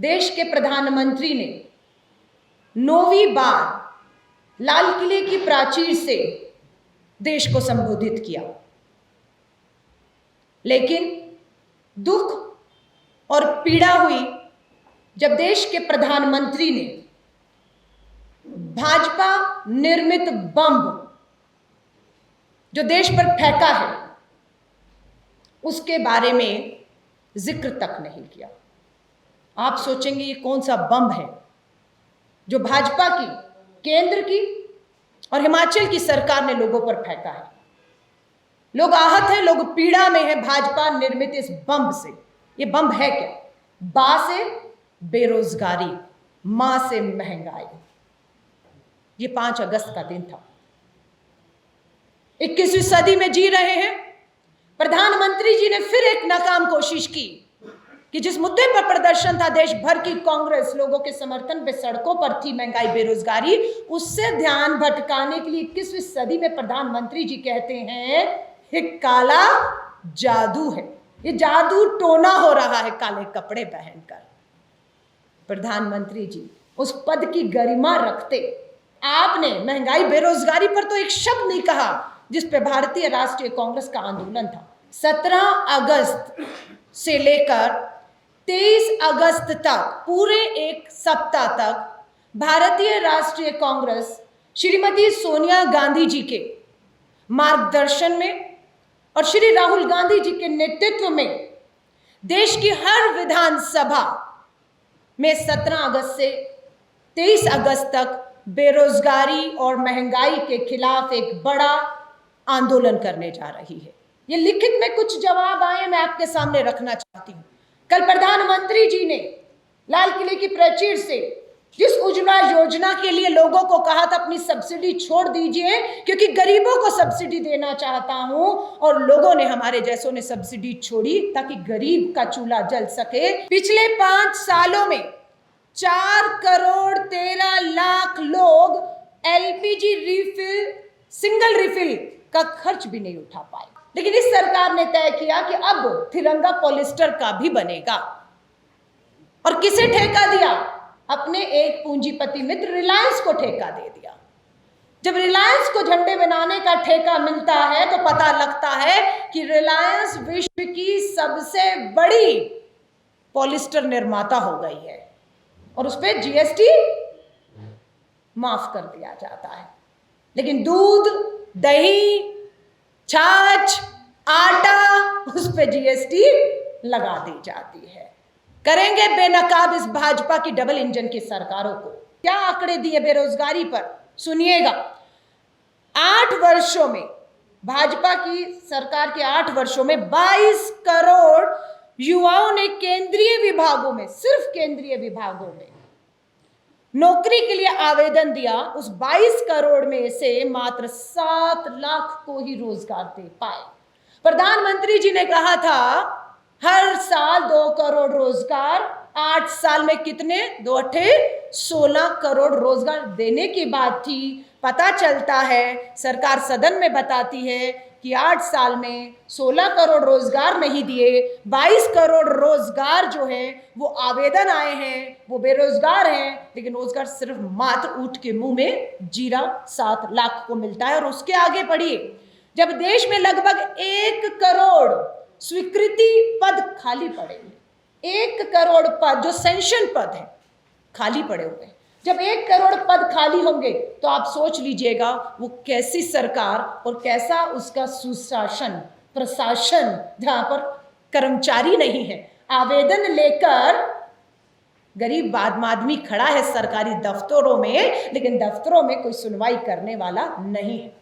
देश के प्रधानमंत्री ने 9वीं बार लाल किले की प्राचीर से देश को संबोधित किया, लेकिन दुख और पीड़ा हुई जब देश के प्रधानमंत्री ने भाजपा निर्मित बम जो देश पर फेंका है उसके बारे में जिक्र तक नहीं किया। आप सोचेंगे ये कौन सा बम है जो भाजपा की, केंद्र की और हिमाचल की सरकार ने लोगों पर फेंका है। लोग आहत हैं, लोग पीड़ा में हैं भाजपा निर्मित इस बम से। ये बम है क्या? बा से बेरोजगारी, मां से महंगाई। ये 5 अगस्त का दिन था। 21वीं सदी में जी रहे हैं। प्रधानमंत्री जी ने फिर एक नाकाम कोशिश की कि जिस मुद्दे पर प्रदर्शन था देश भर की कांग्रेस लोगों के समर्थन पे सड़कों पर थी, महंगाई, बेरोजगारी, उससे ध्यान भटकाने के लिए 21वीं सदी में प्रधानमंत्री जी कहते हैं एक काला जादू है, ये जादू टोना हो रहा है काले कपड़े पहनकर। प्रधानमंत्री जी उस पद की गरिमा रखते आपने महंगाई, बेरोजगारी पर तो एक शब्द नहीं कहा जिस पे भारतीय राष्ट्रीय कांग्रेस का आंदोलन था। 17 अगस्त से लेकर 23 अगस्त तक, पूरे एक सप्ताह तक भारतीय राष्ट्रीय कांग्रेस श्रीमती सोनिया गांधी जी के मार्गदर्शन में और श्री राहुल गांधी जी के नेतृत्व में देश की हर विधानसभा में 17 अगस्त से 23 अगस्त तक बेरोजगारी और महंगाई के खिलाफ एक बड़ा आंदोलन करने जा रही है। ये लिखित में कुछ जवाब आए, मैं आपके सामने रखना चाहती हूं। कल प्रधानमंत्री जी ने लाल किले की प्राचीर से जिस उज्ज्वला योजना के लिए लोगों को कहा था अपनी सब्सिडी छोड़ दीजिए क्योंकि गरीबों को सब्सिडी देना चाहता हूं, और लोगों ने, हमारे जैसों ने सब्सिडी छोड़ी ताकि गरीब का चूल्हा जल सके। पिछले 5 सालों में 4 करोड़ 13 लाख लोग एलपीजी रिफिल, सिंगल रिफिल का खर्च भी नहीं उठा पाए। लेकिन इस सरकार ने तय किया कि अब तिरंगा पॉलिस्टर का भी बनेगा। और किसे ठेका दिया? अपने एक पूंजीपति मित्र रिलायंस को ठेका दे दिया। जब रिलायंस को झंडे बनाने का ठेका मिलता है तो पता लगता है कि रिलायंस विश्व की सबसे बड़ी पॉलिस्टर निर्माता हो गई है और उस पर जीएसटी माफ कर दिया जाता है। लेकिन दूध, दही, छाछ, आटा, उस पे जीएसटी लगा दी जाती है। करेंगे बेनकाब इस भाजपा की डबल इंजन की सरकारों को। क्या आंकड़े दिए बेरोजगारी पर, सुनिएगा। 8 वर्षों में, भाजपा की सरकार के 8 वर्षों में 22 करोड़ युवाओं ने केंद्रीय विभागों में, सिर्फ केंद्रीय विभागों में नौकरी के लिए आवेदन दिया। उस 22 करोड़ में से मात्र 7 लाख को ही रोजगार दे पाए। प्रधानमंत्री जी ने कहा था हर साल 2 करोड़ रोजगार, 8 साल में कितने? 2 अट्ठे 16 करोड़ रोजगार देने की बात थी। पता चलता है, सरकार सदन में बताती है कि 8 साल में 16 करोड़ रोजगार नहीं दिए, 22 करोड़ रोजगार जो है वो आवेदन आए हैं, वो बेरोजगार हैं, लेकिन रोजगार सिर्फ मात्र ऊंट के मुंह में जीरा 7 लाख को मिलता है। और उसके आगे पढ़िए, जब देश में लगभग 1 करोड़ स्वीकृति पद खाली पड़े, 1 करोड़ पद जो सेंशन पद है खाली पड़े हुए, जब 1 करोड़ पद खाली होंगे तो आप सोच लीजिएगा वो कैसी सरकार और कैसा उसका सुशासन, प्रशासन, जहां पर कर्मचारी नहीं है। आवेदन लेकर गरीब आदमी खड़ा है सरकारी दफ्तरों में, लेकिन दफ्तरों में कोई सुनवाई करने वाला नहीं है।